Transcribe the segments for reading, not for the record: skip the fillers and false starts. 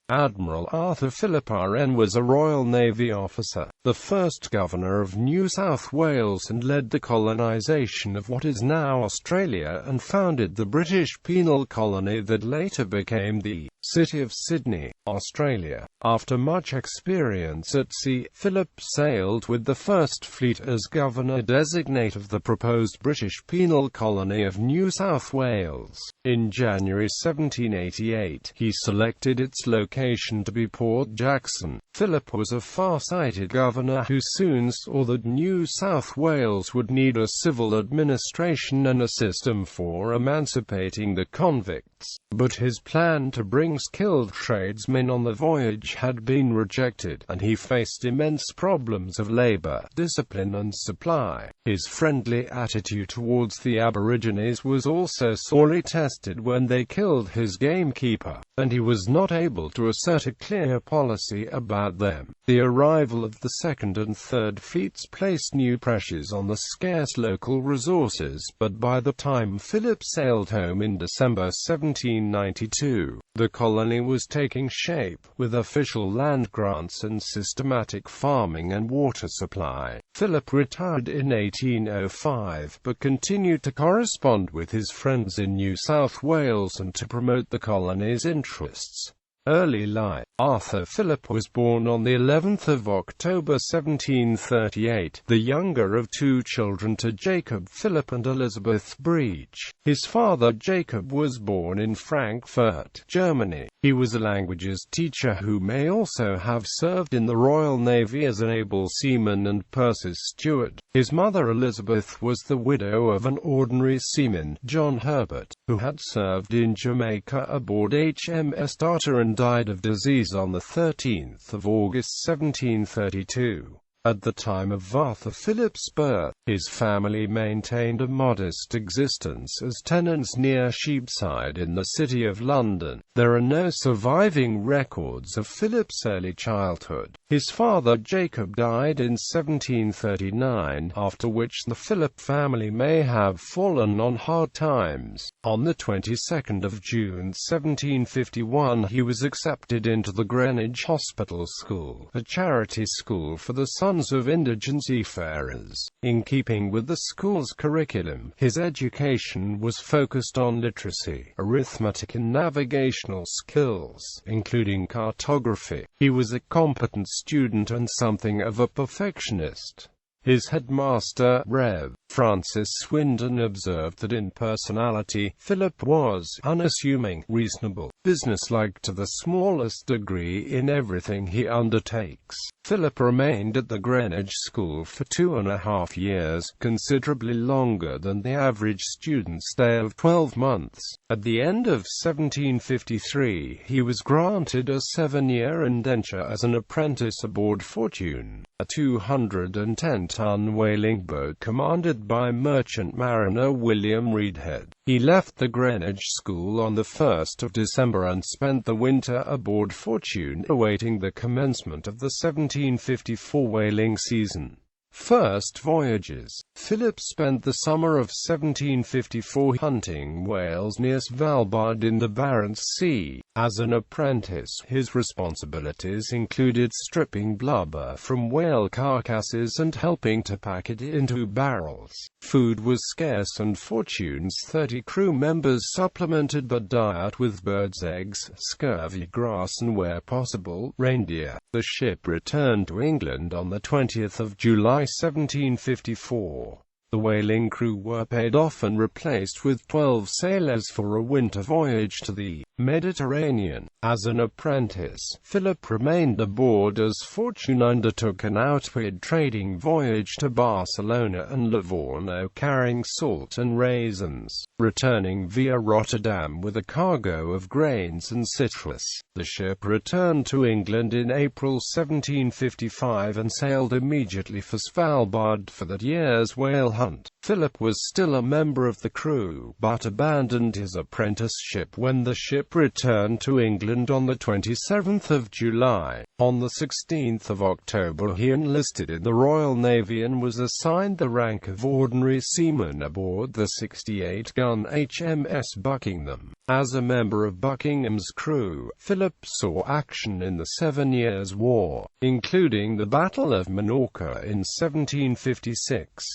Admiral Arthur Phillip RN was a Royal Navy officer, the first Governor of New South Wales, and led the colonisation of what is now Australia and founded the British penal colony that later became the City of Sydney, Australia. After much experience at sea, Phillip sailed with the First Fleet as Governor-designate of the proposed British penal colony of New South Wales. In January 1788, he selected its location to be Port Jackson. Phillip was a far-sighted governor who soon saw that New South Wales would need a civil administration and a system for emancipating the convicts. But his plan to bring skilled tradesmen on the voyage had been rejected, and he faced immense problems of labour, discipline and supply. His friendly attitude towards the Aborigines was also sorely tested when they killed his gamekeeper, and he was not able to assert a clear policy about them. The arrival of the Second and Third Fleets placed new pressures on the scarce local resources, but by the time Phillip sailed home in December 1792, the colony was taking shape, with official land grants and systematic farming and water supply. Phillip retired in 1805, but continued to correspond with his friends in New South Wales and to promote the colony's interests. Early life. Arthur Phillip was born on the 11th of October 1738, the younger of two children to Jacob Phillip and Elizabeth Breach. His father Jacob was born in Frankfurt, Germany. He was a languages teacher who may also have served in the Royal Navy as an able seaman and purser's steward. His mother Elizabeth was the widow of an ordinary seaman, John Herbert, who had served in Jamaica aboard HMS Tartar and died of disease on the 13th of August 1732. At the time of Arthur Phillip's birth, his family maintained a modest existence as tenants near Sheepside in the City of London. There are no surviving records of Phillip's early childhood. His father Jacob died in 1739, after which the Phillip family may have fallen on hard times. On the 22nd of June 1751 he was accepted into the Greenwich Hospital School, a charity school for the sons of indigent seafarers. In keeping with the school's curriculum, his education was focused on literacy, arithmetic and navigational skills, including cartography. He was a competent student and something of a perfectionist. His headmaster, Rev. Francis Swindon, observed that in personality, Phillip was unassuming, reasonable, businesslike to the smallest degree in everything he undertakes. Phillip remained at the Greenwich School for 2.5 years, considerably longer than the average student's stay of 12 months. At the end of 1753, he was granted a 7-year indenture as an apprentice aboard Fortune, a 210-ton whaling boat commanded by merchant mariner William Reedhead. He left the Greenwich School on the 1st of December and spent the winter aboard Fortune, awaiting the commencement of the 1754 whaling season. First voyages. Phillip spent the summer of 1754 hunting whales near Svalbard in the Barents Sea. As an apprentice, his responsibilities included stripping blubber from whale carcasses and helping to pack it into barrels. Food was scarce and Fortune's 30 crew members supplemented the diet with birds' eggs, scurvy grass and, where possible, reindeer. The ship returned to England on the 20th of July 1754. The whaling crew were paid off and replaced with 12 sailors for a winter voyage to the Mediterranean. As an apprentice, Phillip remained aboard as Fortune undertook an outward trading voyage to Barcelona and Livorno carrying salt and raisins, returning via Rotterdam with a cargo of grains and citrus. The ship returned to England in April 1755 and sailed immediately for Svalbard for that year's whale hunt. Phillip was still a member of the crew, but abandoned his apprenticeship when the ship Phillip returned to England on the 27th of July. On the 16th of October he enlisted in the Royal Navy and was assigned the rank of ordinary seaman aboard the 68-gun HMS Buckingham. As a member of Buckingham's crew, Phillip saw action in the 7 Years' War, including the Battle of Minorca in 1756.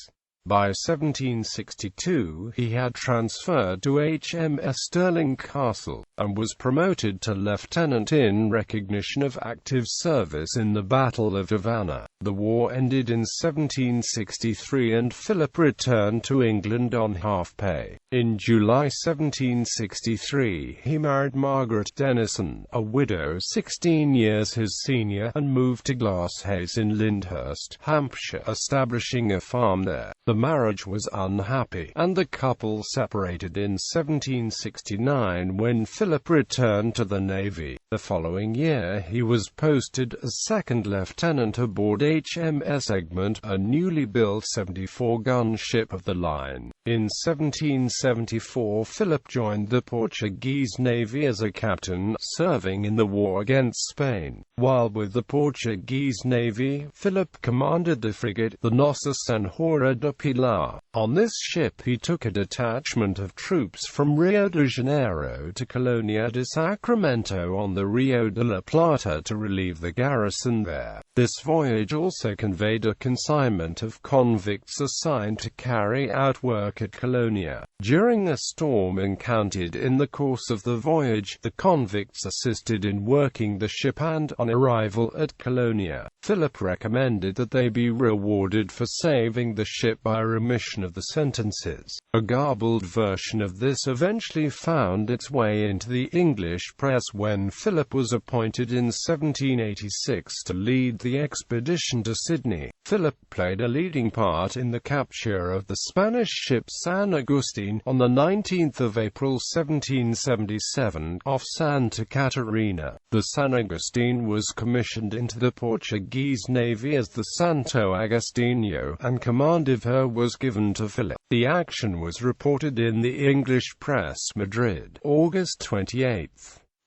By 1762, he had transferred to HMS Stirling Castle, and was promoted to lieutenant in recognition of active service in the Battle of Havana. The war ended in 1763 and Phillip returned to England on half-pay. In July 1763, he married Margaret Denison, a widow 16 years his senior, and moved to Glasshays in Lyndhurst, Hampshire, establishing a farm there. The marriage was unhappy, and the couple separated in 1769 when Phillip returned to the Navy. The following year he was posted as second lieutenant aboard HMS Egmont, a newly built 74-gun ship of the line. In 1774 Phillip joined the Portuguese Navy as a captain, serving in the war against Spain. While with the Portuguese Navy, Phillip commanded the frigate, the Nossa Senhora de Pilar. On this ship he took a detachment of troops from Rio de Janeiro to Colonia de Sacramento on the Rio de la Plata to relieve the garrison there. This voyage also conveyed a consignment of convicts assigned to carry out work at Colonia. During a storm encountered in the course of the voyage, the convicts assisted in working the ship, and, on arrival at Colonia, Phillip recommended that they be rewarded for saving the ship by remission of the sentences. A garbled version of this eventually found its way into the English press when Phillip was appointed in 1786 to lead the expedition to Sydney. Phillip played a leading part in the capture of the Spanish ship San Agustin on the 19th of April 1777 off Santa Catarina. The San Agustin was commissioned into the Portuguese Navy as the Santo Agostinho, and command of her was given to Phillip. The action was reported in the English press. Madrid, August 28.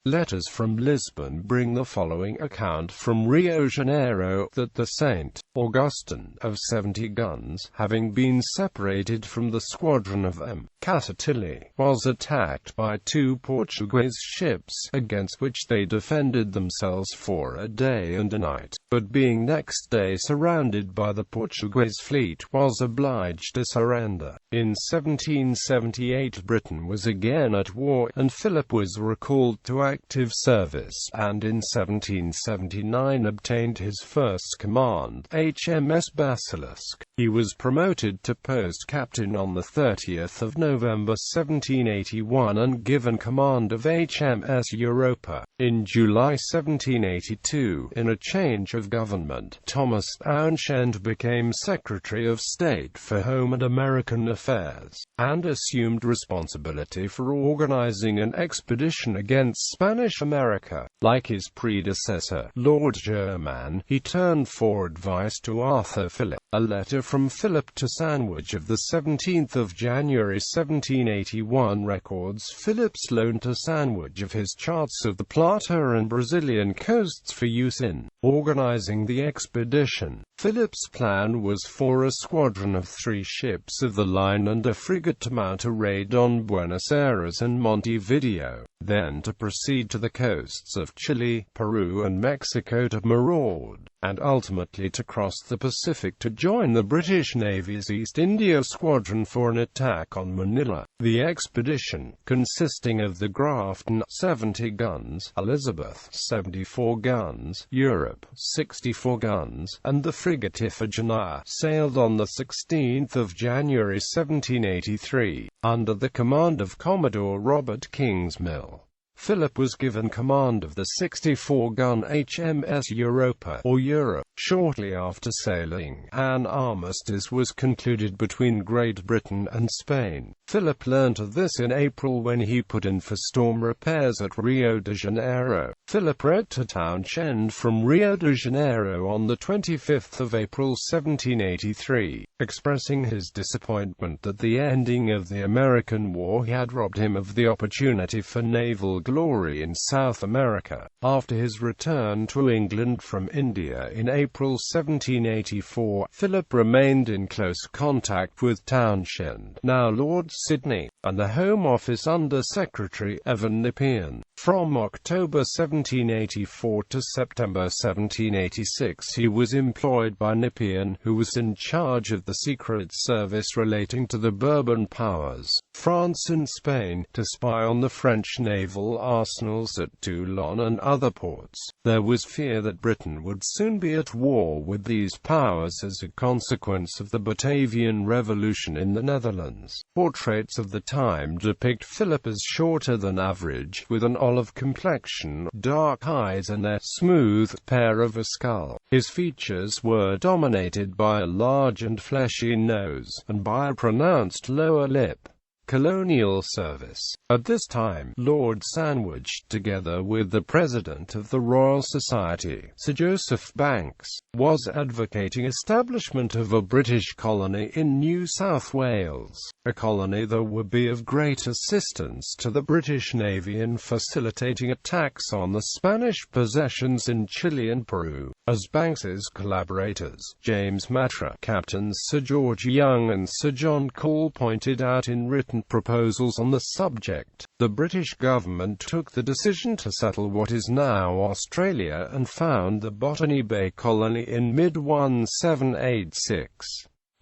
Letters from Lisbon bring the following account from Rio de Janeiro, that the St. Augustine, of 70 guns, having been separated from the squadron of M. Catatilli, was attacked by 2 Portuguese ships, against which they defended themselves for a day and a night, but being next day surrounded by the Portuguese fleet, was obliged to surrender. In 1778 Britain was again at war, and Phillip was recalled to active service, and in 1779 obtained his first command, HMS Basilisk. He was promoted to post captain on the 30th of November 1781 and given command of HMS Europa. In July 1782, in a change of government, Thomas Townshend became Secretary of State for Home and American Affairs, and assumed responsibility for organizing an expedition against Spanish America. Like his predecessor, Lord Jermyn, he turned for advice to Arthur Phillip. A letter from Phillip to Sandwich of the 17th of January 1781 records Phillip's loan to Sandwich of his charts of the Plata and Brazilian coasts for use in organizing the expedition. Phillip's plan was for a squadron of 3 ships of the line and a frigate to mount a raid on Buenos Aires and Montevideo, then to proceed to the coasts of Chile, Peru and Mexico to maraud, and ultimately to cross the Pacific to join the British Navy's East India Squadron for an attack on Manila. The expedition, consisting of the Grafton 70 guns, Elizabeth 74 guns, Europe 64 guns, and the frigate Iphigenia, sailed on the 16th of January 1783, under the command of Commodore Robert Kingsmill. Phillip was given command of the 64-gun HMS Europa, or Europe. Shortly after sailing, an armistice was concluded between Great Britain and Spain. Philip learnt of this in April when he put in for storm repairs at Rio de Janeiro. Philip wrote to Townshend from Rio de Janeiro on the 25th of April 1783, expressing his disappointment that the ending of the American War had robbed him of the opportunity for naval glory in South America. After his return to England from India in April 1784, Philip remained in close contact with Townshend, now Lord Sydney, and the Home Office Under-Secretary Evan Nepean. From October 1784 to September 1786 he was employed by Nepean, who was in charge of the Secret Service relating to the Bourbon powers, France and Spain, to spy on the French naval arsenals at Toulon and other ports. There was fear that Britain would soon be at war with these powers as a consequence of the Batavian Revolution in the Netherlands. Portraits of the time depict Philip as shorter than average, with an olive complexion, dark eyes and a smooth pair of a skull. His features were dominated by a large and fleshy nose, and by a pronounced lower lip. Colonial service. At this time, Lord Sandwich, together with the President of the Royal Society, Sir Joseph Banks, was advocating establishment of a British colony in New South Wales, a colony that would be of great assistance to the British Navy in facilitating attacks on the Spanish possessions in Chile and Peru. As Banks's collaborators, James Matra, Captains Sir George Young and Sir John Call pointed out in written proposals on the subject, the British government took the decision to settle what is now Australia and found the Botany Bay colony in mid-1786.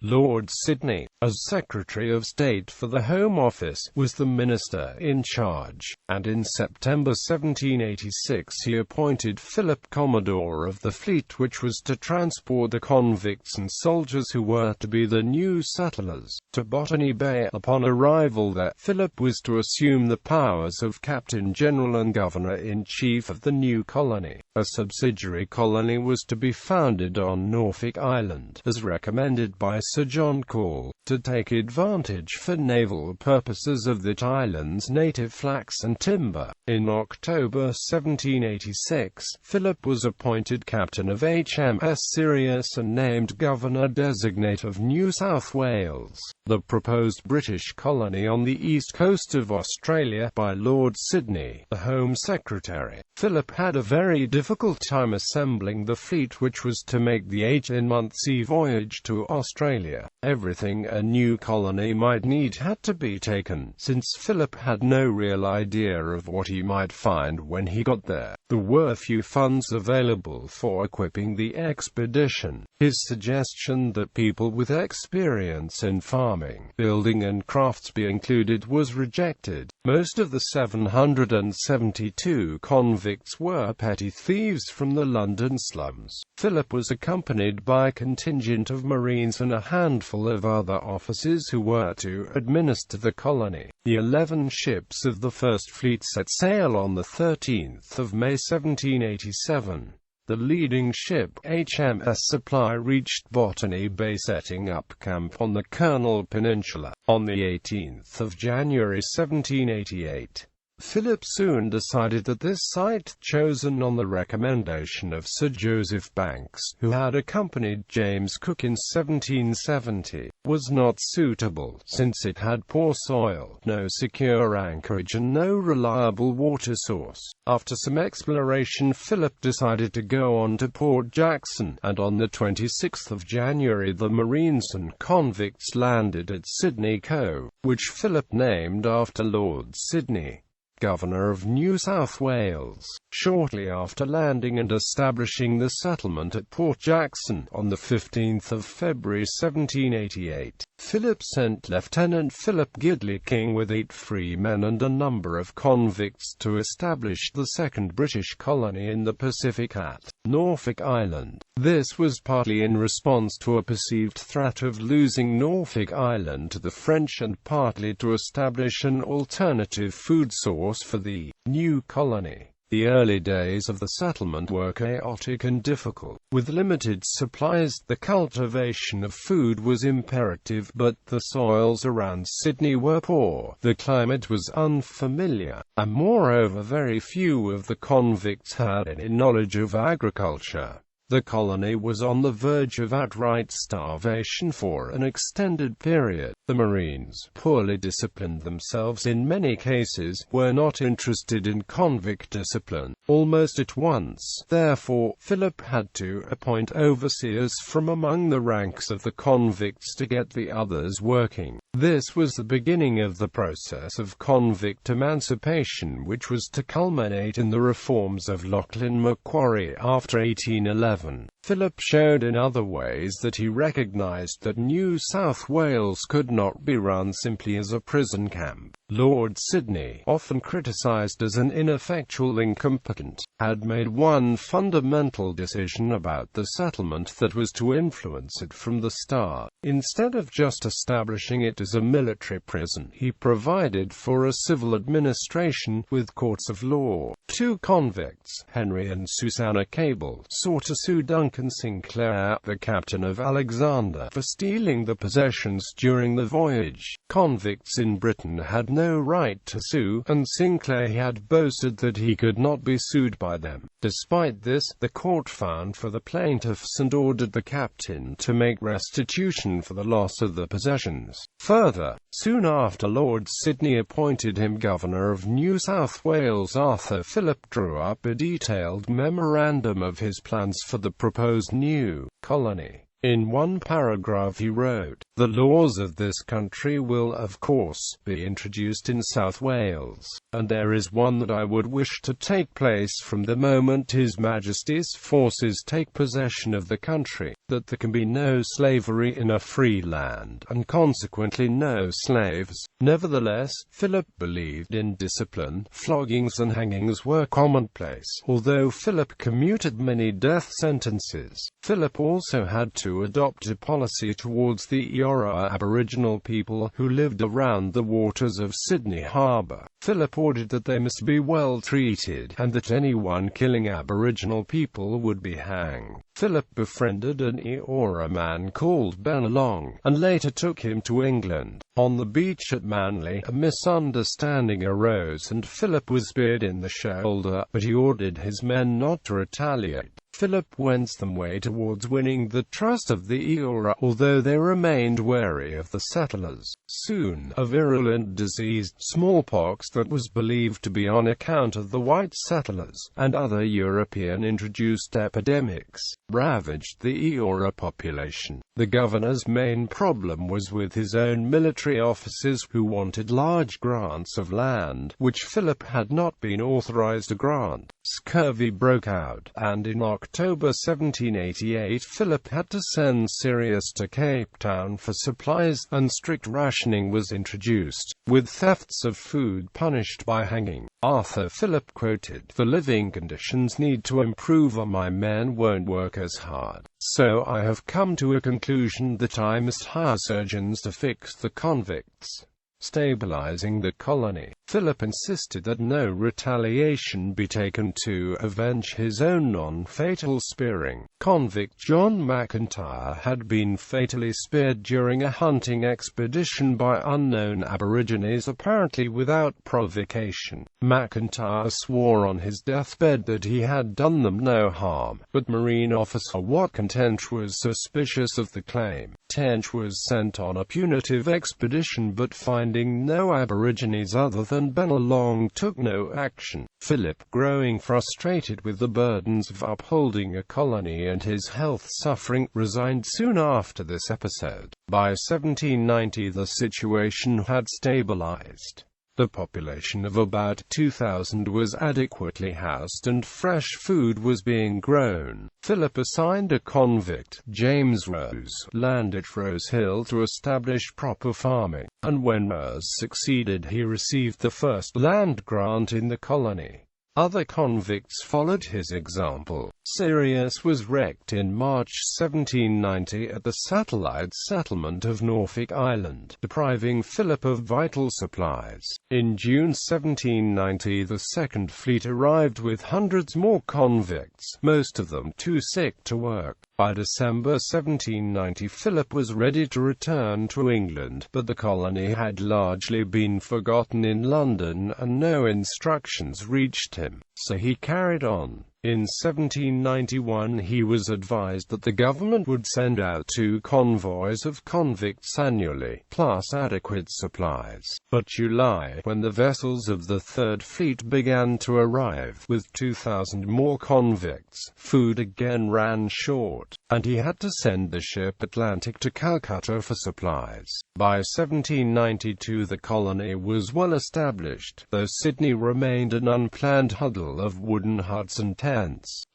Lord Sydney, as Secretary of State for the Home Office, was the minister in charge, and in September 1786 he appointed Philip Commodore of the fleet which was to transport the convicts and soldiers who were to be the new settlers to Botany Bay. Upon arrival there, Philip was to assume the powers of Captain General and Governor-in-Chief of the new colony. A subsidiary colony was to be founded on Norfolk Island, as recommended by Sir John Call, to take advantage for naval purposes of that island's native flax and timber. In October 1786, Philip was appointed captain of HMS Sirius and named Governor-designate of New South Wales, the proposed British colony on the east coast of Australia, by Lord Sydney, the Home Secretary. Philip had a very difficult time assembling the fleet which was to make the 18-month sea voyage to Australia. Everything a new colony might need had to be taken, since Philip had no real idea of what he might find when he got there. There were few funds available for equipping the expedition. His suggestion that people with experience in farming, building and crafts be included was rejected. Most of the 772 convicts were petty thieves from the London slums. Philip was accompanied by a contingent of Marines and a handful of other officers who were to administer the colony. The 11 ships of the First Fleet set sail on the 13th of May 1787. The leading ship, HMS Supply, reached Botany Bay, setting up camp on the Colonel Peninsula. On the 18th of January 1788, Philip soon decided that this site, chosen on the recommendation of Sir Joseph Banks, who had accompanied James Cook in 1770, was not suitable, since it had poor soil, no secure anchorage and no reliable water source. After some exploration, Philip decided to go on to Port Jackson, and on the 26th of January the Marines and convicts landed at Sydney Cove, which Philip named after Lord Sydney, Governor of New South Wales. Shortly after landing and establishing the settlement at Port Jackson, on the 15th of February 1788, Philip sent Lieutenant Philip Gidley King with 8 free men and a number of convicts to establish the second British colony in the Pacific at Norfolk Island. This was partly in response to a perceived threat of losing Norfolk Island to the French and partly to establish an alternative food source for the new colony. The early days of the settlement were chaotic and difficult. With limited supplies, the cultivation of food was imperative, but the soils around Sydney were poor, the climate was unfamiliar, and moreover very few of the convicts had any knowledge of agriculture. The colony was on the verge of outright starvation for an extended period. The Marines, poorly disciplined themselves in many cases, were not interested in convict discipline. Almost at once, therefore, Phillip had to appoint overseers from among the ranks of the convicts to get the others working. This was the beginning of the process of convict emancipation, which was to culminate in the reforms of Lachlan Macquarie after 1811. Phillip showed in other ways that he recognized that New South Wales could not be run simply as a prison camp. Lord Sydney, often criticised as an ineffectual incompetent, had made one fundamental decision about the settlement that was to influence it from the start. Instead of just establishing it as a military prison, he provided for a civil administration with courts of law. Two convicts, Henry and Susanna Cable, sought to sue Duncan Sinclair, the captain of Alexander, for stealing the possessions during the voyage. Convicts in Britain had no right to sue, and Sinclair had boasted that he could not be sued by them. Despite this, the court found for the plaintiffs and ordered the captain to make restitution for the loss of the possessions. Further, soon after Lord Sydney appointed him Governor of New South Wales, Arthur Phillip drew up a detailed memorandum of his plans for the proposed new colony. In one paragraph he wrote, "The laws of this country will of course be introduced in South Wales, and there is one that I would wish to take place from the moment His Majesty's forces take possession of the country, that there can be no slavery in a free land, and consequently no slaves." Nevertheless, Phillip believed in discipline. Floggings and hangings were commonplace, although Phillip commuted many death sentences. Phillip also had to adopt a policy towards the Eora Aboriginal people who lived around the waters of Sydney Harbour. Phillip ordered that they must be well treated, and that anyone killing Aboriginal people would be hanged. Phillip befriended an Eora man called Bennelong, and later took him to England. On the beach at Manly, a misunderstanding arose and Phillip was speared in the shoulder, but he ordered his men not to retaliate. Phillip went some way towards winning the trust of the Eora, although they remained wary of the settlers. Soon, a virulent disease, smallpox, that was believed to be on account of the white settlers, and other European-introduced epidemics, ravaged the Eora population. The governor's main problem was with his own military officers, who wanted large grants of land, which Phillip had not been authorized to grant. Scurvy broke out, and in October 1788 Phillip had to send Sirius to Cape Town for supplies, and strict rationing was introduced, with thefts of food punished by hanging. Arthur Phillip quoted, "The living conditions need to improve or my men won't work as hard. So I have come to a conclusion that I must hire surgeons to fix the convicts." Stabilizing the colony, Phillip insisted that no retaliation be taken to avenge his own non-fatal spearing. Convict John McIntyre had been fatally speared during a hunting expedition by unknown Aborigines, apparently without provocation. McIntyre swore on his deathbed that he had done them no harm, but Marine officer Watkin Tench was suspicious of the claim. Tench was sent on a punitive expedition, but finding no Aborigines other than Bennelong, took no action. Phillip, growing frustrated with the burdens of upholding a colony and his health suffering, resigned soon after this episode. By 1790 the situation had stabilized. The population of about 2,000 was adequately housed and fresh food was being grown. Phillip assigned a convict, James Rose, land at Rose Hill to establish proper farming, and when Rose succeeded he received the first land grant in the colony. Other convicts followed his example. Sirius was wrecked in March 1790 at the satellite settlement of Norfolk Island, depriving Philip of vital supplies. In June 1790 the Second Fleet arrived with hundreds more convicts, most of them too sick to work. By December 1790 Philip was ready to return to England, but the colony had largely been forgotten in London and no instructions reached him, so he carried on. In 1791 he was advised that the government would send out 2 convoys of convicts annually, plus adequate supplies. But July, when the vessels of the Third Fleet began to arrive, with 2,000 more convicts, food again ran short, and he had to send the ship Atlantic to Calcutta for supplies. By 1792 the colony was well established, though Sydney remained an unplanned huddle of wooden huts and tents.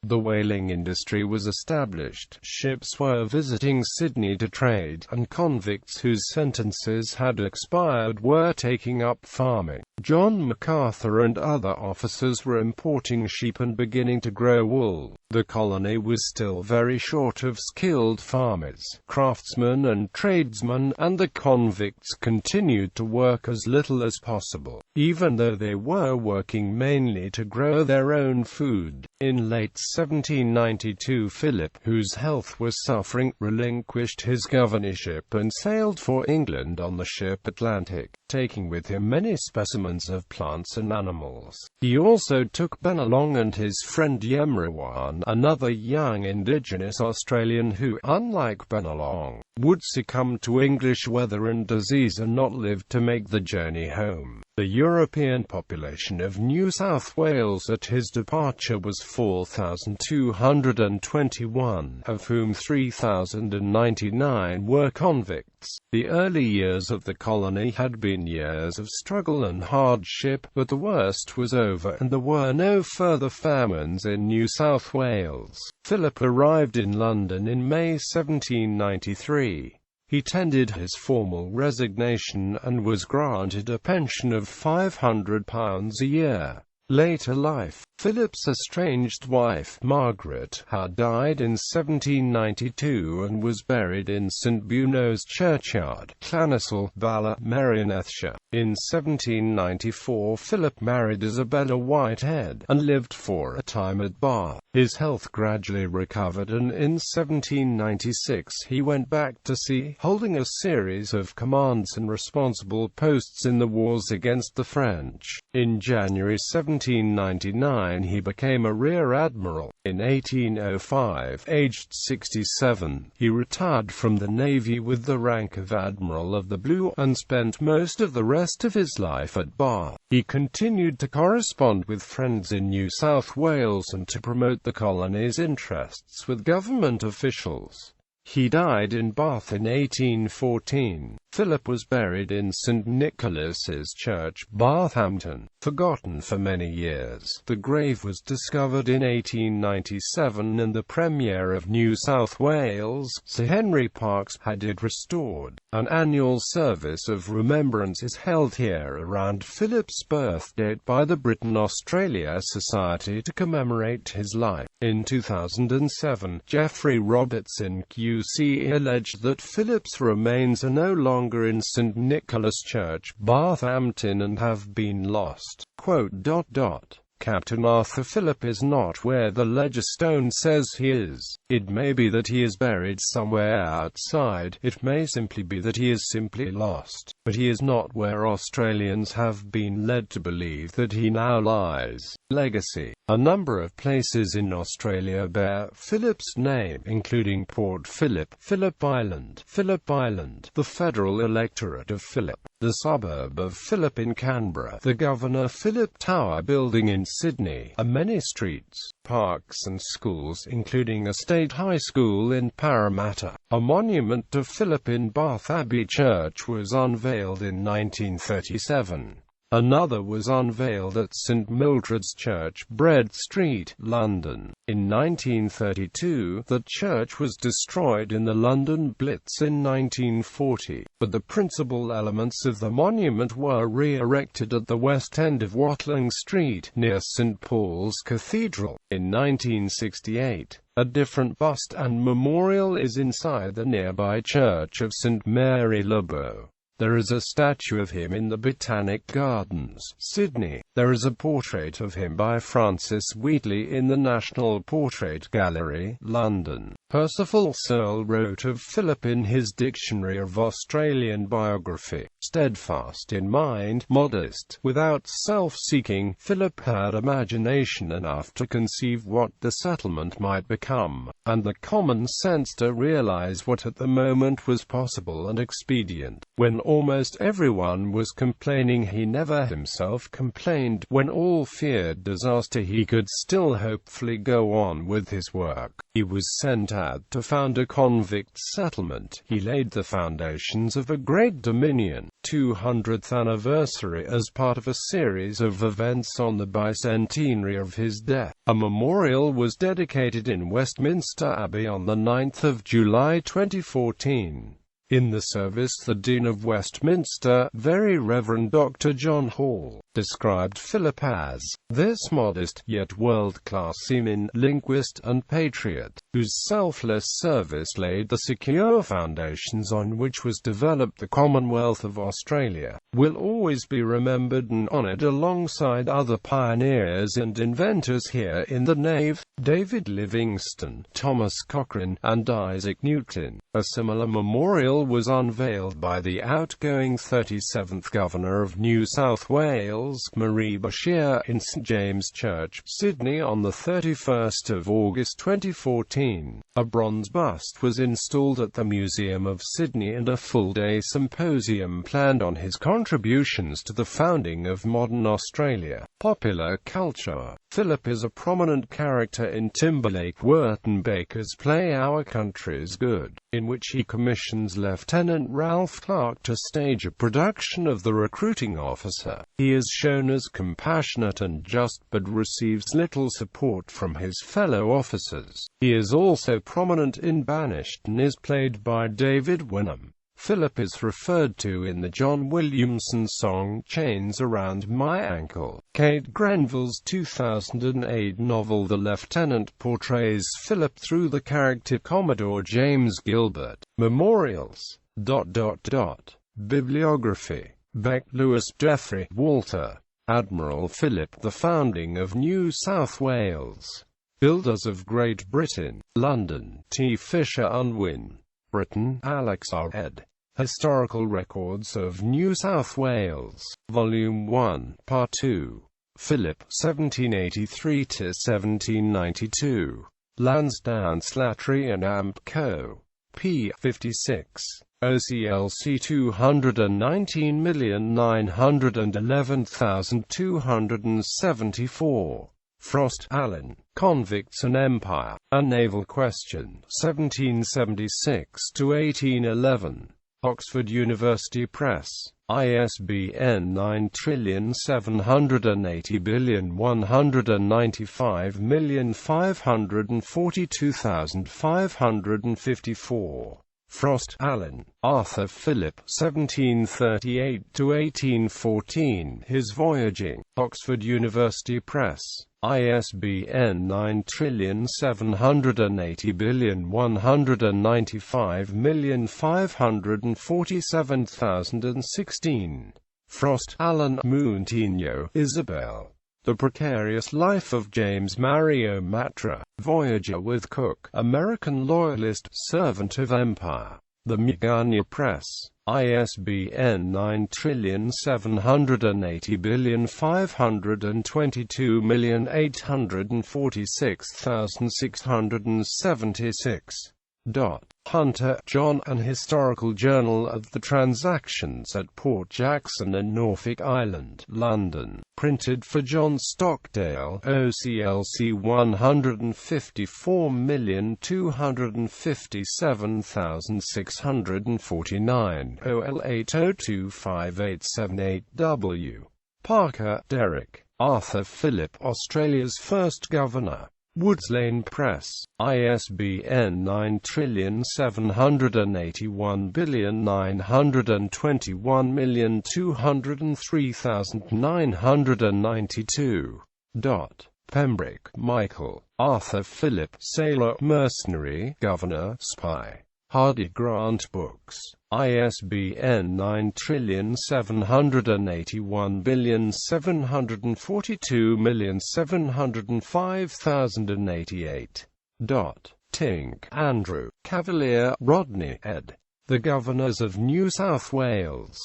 The whaling industry was established, ships were visiting Sydney to trade, and convicts whose sentences had expired were taking up farming. John MacArthur and other officers were importing sheep and beginning to grow wool. The colony was still very short of skilled farmers, craftsmen and tradesmen, and the convicts continued to work as little as possible, even though they were working mainly to grow their own food. In late 1792 Philip, whose health was suffering, relinquished his governorship and sailed for England on the ship Atlantic, taking with him many specimens of plants and animals. He also took Ben along and his friend Yemrawan, another young indigenous Australian who, unlike Benelong, would succumb to English weather and disease and not live to make the journey home. The European population of New South Wales at his departure was 4,221, of whom 3,099 were convicts. The early years of the colony had been years of struggle and hardship, but the worst was over, and there were no further famines in New South Wales. Philip arrived in London in May 1793. He tendered his formal resignation and was granted a pension of £500 a year. Later life. Philip's estranged wife, Margaret, had died in 1792 and was buried in St Bruno's churchyard, Llansel, Bala, Merionethshire. In 1794 Philip married Isabella Whitehead, and lived for a time at Bath. His health gradually recovered and in 1796 he went back to sea, holding a series of commands and responsible posts in the wars against the French. In January 1799 he became a rear admiral. In 1805, aged 67, he retired from the Navy with the rank of Admiral of the Blue, and spent most of the rest of his life at Bath. He continued to correspond with friends in New South Wales and to promote the colony's interests with government officials. He died in Bath in 1814. Philip was buried in St Nicholas's Church, Bathampton. Forgotten for many years, the grave was discovered in 1897 and the Premier of New South Wales, Sir Henry Parkes, had it restored. An annual service of remembrance is held here around Philip's birth date by the Britain-Australia Society to commemorate his life. In 2007, Geoffrey Robertson QC alleged that Philip's remains are no longer in St Nicholas Church, Bathampton and have been lost. Captain Arthur Phillip is not where the ledger stone says he is. It may be that he is buried somewhere outside, it may simply be that he is simply lost, but he is not where Australians have been led to believe that he now lies. Legacy. A number of places in Australia bear Philip's name, including Port Phillip, Phillip Island, the Federal Electorate of Phillip, the suburb of Phillip in Canberra, the Governor Phillip Tower building in Sydney, and many streets, parks and schools, including a state high school in Parramatta. A monument to Philip in Bath Abbey Church was unveiled in 1937. Another was unveiled at St Mildred's Church, Bread Street, London. In 1932, the church was destroyed in the London Blitz in 1940, but the principal elements of the monument were re-erected at the west end of Watling Street, near St Paul's Cathedral. In 1968, a different bust and memorial is inside the nearby Church of St Mary Le Bow. There is a statue of him in the Botanic Gardens, Sydney. There is a portrait of him by Francis Wheatley in the National Portrait Gallery, London. Percival Searle wrote of Phillip in his Dictionary of Australian Biography, "Steadfast in mind, modest, without self-seeking, Phillip had imagination enough to conceive what the settlement might become, and the common sense to realize what at the moment was possible and expedient. When almost everyone was complaining, he never himself complained. When all feared disaster, he could still hopefully go on with his work. He was sent out to found a convict settlement. He laid the foundations of a great dominion." 200th anniversary as part of a series of events on the bicentenary of his death. A memorial was dedicated in Westminster Abbey on the 9th of July 2014. In the service, the Dean of Westminster, Very Reverend Dr. John Hall, described Phillip as this modest, yet world-class seaman, linguist and patriot, whose selfless service laid the secure foundations on which was developed the Commonwealth of Australia, will always be remembered and honoured alongside other pioneers and inventors here in the nave, David Livingstone, Thomas Cochrane, and Isaac Newton. A similar memorial was unveiled by the outgoing 37th Governor of New South Wales, Marie Bashir, in St James Church, Sydney on the 31st of August 2014. A bronze bust was installed at the Museum of Sydney and a full-day symposium planned on his contributions to the founding of modern Australia. Popular culture. Phillip is a prominent character in Timberlake Wertenbaker's play Our Country's Good, in which he commissions Lieutenant Ralph Clark to stage a production of The Recruiting Officer. He is shown as compassionate and just, but receives little support from his fellow officers. He is also prominent in Banished and is played by David Wenham. Phillip is referred to in the John Williamson song Chains Around My Ankle. Kate Grenville's 2008 novel The Lieutenant portrays Phillip through the character Commodore James Gilbert. Memorials. Bibliography. Beck, Lewis, Jeffrey, Walter. Admiral Phillip, The Founding of New South Wales. Builders of Great Britain. London, T. Fisher Unwin. Britain, Alex R. ed. Historical Records of New South Wales. Volume 1, Part 2. Phillip, 1783–1792. Lansdowne Slattery and Amp Co. p. 56. OCLC 219,911,274. Frost, Alan. Convicts and Empire. A Naval Question. 1776–1811. Oxford University Press. ISBN 9780195,542,554. Frost, Alan. Arthur Phillip, 1738–1814. His Voyaging. Oxford University Press. ISBN 9780195,547,016. Frost, Alan. Moutinho, Isabel. The Precarious Life of James Mario Matra, Voyager with Cook, American Loyalist, Servant of Empire. The Mugania Press. ISBN 9780522846676. Hunter, John. An Historical Journal of the Transactions at Port Jackson and Norfolk Island, London. Printed for John Stockdale, OCLC 154,257,649, OL 80258878W. Parker, Derek. Arthur Phillip, Australia's first governor. Woods Lane Press. ISBN 9781921203992. Pembroke, Michael. Arthur Phillip, Sailor, Mercenary, Governor, Spy. Hardy Grant Books. ISBN 9781742705088. Tink, Andrew. Cavalier, Rodney, ed. The Governors of New South Wales.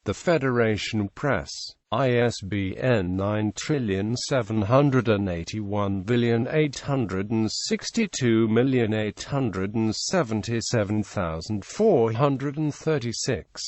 The Federation Press. ISBN 9781862877436.